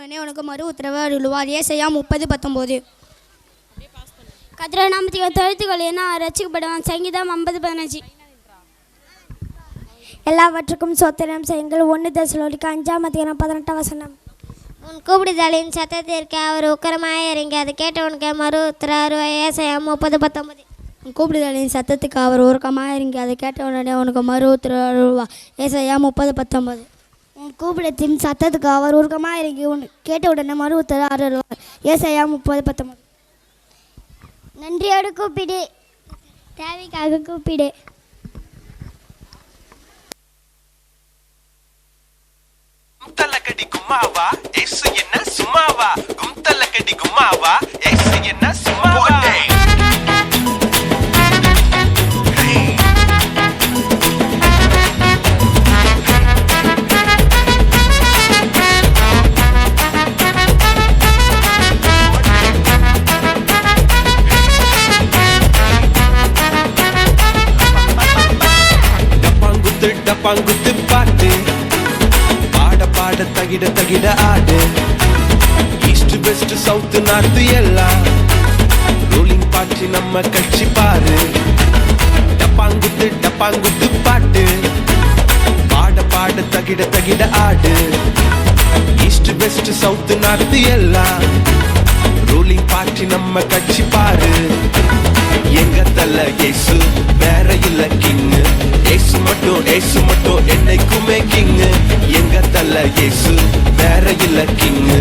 உடனே உனக்கு மறு உத்தரவு அருள்வார். ஏசாயா 30:19. கர்த்தருடைய நாமத்தை தொழுத்துக்கொள் நான் ரட்சிக்கப்படுவான். சங்கீதம் 50:15. எல்லாவற்றுக்கும் சோத்திரம் செய்யுங்கள். 1 தெசலோனிக்கேயர் 5:18. உன் கூப்பிடுதலின் சத்தத்திற்கு அவர் உக்கரமாக இறங்கி அதை கேட்டவனுக்கு மறு உத்தரவு. ஏசாயா 30:19. உன் கூப்பிடுதலின் சத்தத்துக்கு அவர் உறக்கமாக இறங்கி அதை கேட்ட உடனே உனக்கு மறு உத்தரவு அருள்வார். ஏசாயா 30:19. உன் கூப்பிடத்தின் சத்தத்துக்கு அவர் உருக்கமாக இறங்கி கேட்ட உடனே மறு உத்தரவு அருள்வார். ஏசாயா 30:19. நன்றியோடு கூப்பிடு, தேவைக்காக கூப்பிடு. கும்தலக்கடி கும்மாவா ஏசு என்ன சும்மாவா? கும்தலக்கடி கும்மாவா ஏசு என்ன சும்மாவா? டப்பாங்குத்து பாட்டு பாட பாட தகிட தகிட ஆடு. ஈஸ்ட் வெஸ்ட் சவுத் நார்த் எல்லாம் ரோலிங் பாட்டு நம்ம கட்சி பாரு. டப்பாங்குத்து பாட்டு பாட பாட தகிட தகிட ஆடு. ஈஸ்ட் வெஸ்ட் சவுத் நார்த் எல்லாம் ரோலிங் பாட்டு நம்ம கட்சி பாரு. எங்க தல ஏசு வேற இல்ல கிங்கு. ஏசு மட்டும் என்னைக்குமே கிங்கு. எங்க தல ஏசு வேற இல்ல கிங்கு.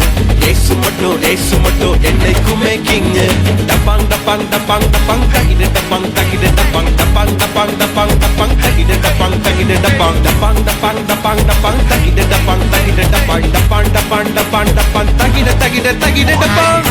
ஏசு மட்டும் என்னைக்குமே கிங்கு. டப்பாங் டப்பாங் டப்பாங் டப்பாங் தகிட டப்பாங் தகிட டப்பாங் டப்பாங் டப்பாங் டப்பாங் டப்பாங் தகிட டப்பாங் தகிட டப்பாங் டப்பாங் டப்பாங் டப்பாங் டப்பாங் தகிட டப்பாங் தகிட டப்பாங் டப்பாங் டப்பாங் டப்பாங் டப்பாங் தகிட தகிட தகிட டப்பாங்.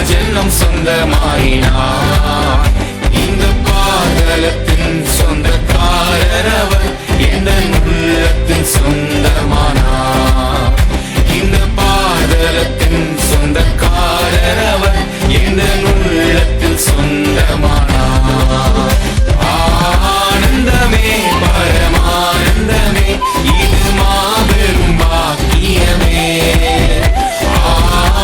ஜென்னம் சொந்தமாயினார். இந்த பாதலத்தின் சொந்தக்காரரவர் எந்த உள்ளத்தின் சொந்தமானார். இந்த பாதலத்தின் சொந்தக்காரரவர் எந்த உள்ளத்தில் சொந்தமானார். ஆனந்தமே பரமானந்தமே இது மாபெரும் பாக்கியமே.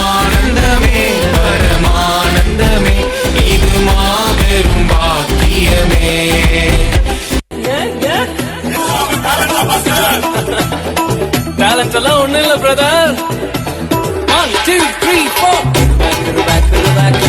ஆனந்தமே பரமானந்தமே இது மாபெரும் பாக்கியமே. டேலண்ட் எல்லாம் ஒண்ணு இல்ல brother. 1 2 3 4 back to the back.